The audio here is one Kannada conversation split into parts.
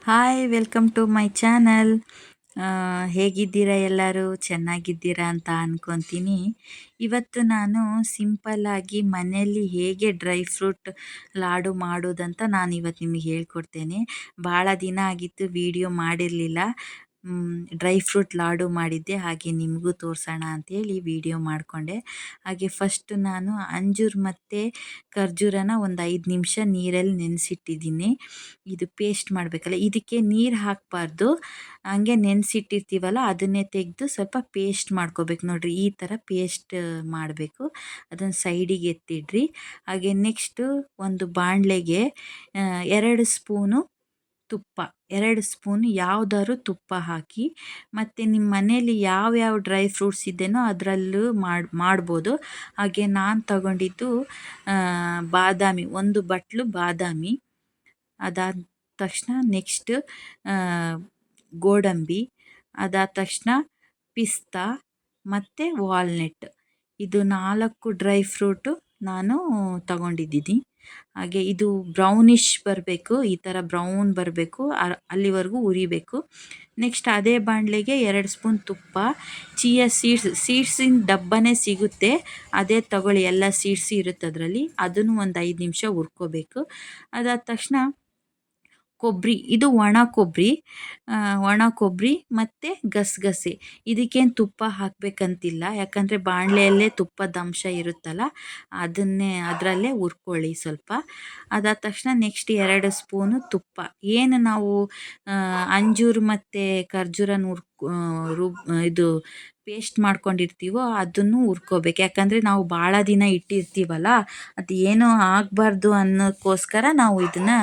Hi welcome to my channel. ಹೇಗಿದ್ದೀರಾ ಎಲ್ಲರೂ? ಚೆನ್ನಾಗಿದ್ದೀರಾ ಅಂತ ಅನ್ಕೊತೀನಿ. ಇವತ್ತು ನಾನು ಸಿಂಪಲ್ಲಾಗಿ ಮನೆಯಲ್ಲಿ ಹೇಗೆ ಡ್ರೈ ಫ್ರೂಟ್ ಲಾಡು ಮಾಡೋದಂತ ನಾನು ಇವತ್ತು ನಿಮಗೆ ಹೇಳ್ಕೊಡ್ತೇನೆ. ಭಾಳ ದಿನ ಆಗಿತ್ತು ವಿಡಿಯೋ ಮಾಡಿರಲಿಲ್ಲ. ಡ್ರೈ ಫ್ರೂಟ್ ಲಾಡು ಮಾಡಿದ್ದೆ, ಹಾಗೆ ನಿಮಗೂ ತೋರಿಸೋಣ ಅಂಥೇಳಿ ವಿಡಿಯೋ ಮಾಡಿಕೊಂಡೆ. ಹಾಗೆ ಫಸ್ಟ್ ನಾನು ಅಂಜೂರ ಮತ್ತು ಖರ್ಜೂರನ ಒಂದು 5 ನಿಮಿಷ ನೀರಲ್ಲಿ ನೆನೆಸಿಟ್ಟಿದ್ದೀನಿ. ಇದು ಪೇಸ್ಟ್ ಮಾಡಬೇಕಲ್ಲ, ಇದಕ್ಕೆ ನೀರು ಹಾಕಬಾರ್ದು, ಹಂಗೆ ನೆನೆಸಿಟ್ಟಿರ್ತೀವಲ್ಲ ಅದನ್ನೇ ತೆಗೆದು ಸ್ವಲ್ಪ ಪೇಸ್ಟ್ ಮಾಡ್ಕೋಬೇಕು. ನೋಡಿರಿ, ಈ ಥರ ಪೇಸ್ಟ್ ಮಾಡಬೇಕು. ಅದನ್ನು ಸೈಡಿಗೆ ಎತ್ತಿಡ್ರಿ. ಹಾಗೆ ನೆಕ್ಸ್ಟು ಒಂದು ಬಾಣಲೆಗೆ 2 ಸ್ಪೂನು ತುಪ್ಪ, 2 ಸ್ಪೂನ್ ಯಾವ್ದಾದ್ರು ತುಪ್ಪ ಹಾಕಿ, ಮತ್ತು ನಿಮ್ಮ ಮನೇಲಿ ಯಾವ್ಯಾವ ಡ್ರೈ ಫ್ರೂಟ್ಸ್ ಇದೆಯೋ ಅದರಲ್ಲೂ ಮಾಡ್ಬೋದು. ಹಾಗೆ ನಾನು ತಗೊಂಡಿದ್ದು ಬಾದಾಮಿ, 1 ಬಟ್ಲು ಬಾದಾಮಿ. ಅದಾದ ತಕ್ಷಣ ನೆಕ್ಸ್ಟ್ ಗೋಡಂಬಿ, ಅದಾದ ತಕ್ಷಣ ಪಿಸ್ತಾ ಮತ್ತು ವಾಲ್ನಟ್. ಇದು 4 ಡ್ರೈ ಫ್ರೂಟು ನಾನು ತಗೊಂಡಿದ್ದೀನಿ. ಹಾಗೆ ಇದು ಬ್ರೌನಿಷ್ ಬರಬೇಕು, ಈ ಥರ ಬ್ರೌನ್ ಬರಬೇಕು, ಅಲ್ಲಿವರೆಗೂ ಹುರಿಬೇಕು. ನೆಕ್ಸ್ಟ್ ಅದೇ ಬಾಣಲೆಗೆ 2 ಸ್ಪೂನ್ ತುಪ್ಪ, ಚಿಯಾ ಸೀಡ್ಸಿನ ಡಬ್ಬನೇ ಸಿಗುತ್ತೆ, ಅದೇ ತಗೊಳ್ಳಿ, ಎಲ್ಲ ಸೀಡ್ಸ್ ಇರುತ್ತೆ ಅದರಲ್ಲಿ. ಅದನ್ನು ಒಂದು 5 ನಿಮಿಷ ಹುರ್ಕೋಬೇಕು. ಅದಾದ ತಕ್ಷಣ ಕೊಬ್ಬರಿ, ಇದು ಒಣ ಕೊಬ್ಬರಿ ಮತ್ತು ಗಸಗಸೆ. ಇದಕ್ಕೇನು ತುಪ್ಪ ಹಾಕಬೇಕಂತಿಲ್ಲ, ಯಾಕಂದರೆ ಬಾಣಲೆಯಲ್ಲೇ ತುಪ್ಪದ ಅಂಶ ಇರುತ್ತಲ್ಲ, ಅದರಲ್ಲೇ ಹುರ್ಕೊಳ್ಳಿ ಸ್ವಲ್ಪ. ಅದಾದ ತಕ್ಷಣ ನೆಕ್ಸ್ಟ್ 2 ಸ್ಪೂನು ತುಪ್ಪ. ಏನು ನಾವು ಅಂಜೂರ ಮತ್ತು ಖರ್ಜೂರನ ಇದು ಪೇಸ್ಟ್ ಮಾಡ್ಕೊಂಡಿರ್ತೀವೋ ಅದನ್ನು ಹುರ್ಕೋಬೇಕು. ಯಾಕಂದರೆ ನಾವು ಭಾಳ ದಿನ ಇಟ್ಟಿರ್ತೀವಲ್ಲ, ಅದು ಏನೂ ಆಗಬಾರ್ದು ಅನ್ನೋಕ್ಕೋಸ್ಕರ ನಾವು ಇದನ್ನು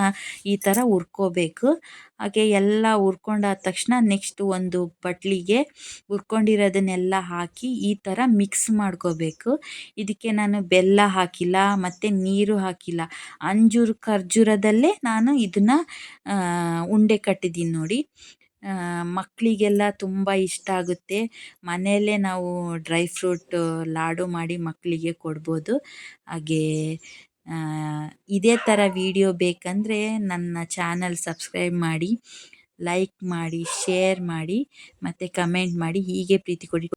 ಈ ಥರ ಹುರ್ಕೋಬೇಕು. ಹಾಗೆ ಎಲ್ಲ ಹುರ್ಕೊಂಡಾದ ತಕ್ಷಣ ನೆಕ್ಸ್ಟ್ ಒಂದು ಬಟ್ಲಿಗೆ ಹುರ್ಕೊಂಡಿರೋದನ್ನೆಲ್ಲ ಹಾಕಿ ಈ ಥರ ಮಿಕ್ಸ್ ಮಾಡ್ಕೋಬೇಕು. ಇದಕ್ಕೆ ನಾನು ಬೆಲ್ಲ ಹಾಕಿಲ್ಲ ಮತ್ತು ನೀರು ಹಾಕಿಲ್ಲ, ಅಂಜೂರ ಖರ್ಜೂರದಲ್ಲೇ ನಾನು ಇದನ್ನು ಉಂಡೆ ಕಟ್ಟಿದ್ದೀನಿ ನೋಡಿ. ಮಕ್ಕಳಿಗೆಲ್ಲ ತುಂಬ ಇಷ್ಟ ಆಗುತ್ತೆ. ಮನೆಯಲ್ಲೇ ನಾವು ಡ್ರೈ ಫ್ರೂಟ್ ಲಾಡು ಮಾಡಿ ಮಕ್ಕಳಿಗೆ ಕೊಡ್ಬೋದು. ಹಾಗೆ ಇದೇ ಥರ ವಿಡಿಯೋ ಬೇಕಂದರೆ ನನ್ನ ಚಾನಲ್ ಸಬ್ಸ್ಕ್ರೈಬ್ ಮಾಡಿ, ಲೈಕ್ ಮಾಡಿ, ಶೇರ್ ಮಾಡಿ ಮತ್ತು ಕಮೆಂಟ್ ಮಾಡಿ. ಹೀಗೆ ಪ್ರೀತಿ ಕೊಡಿ.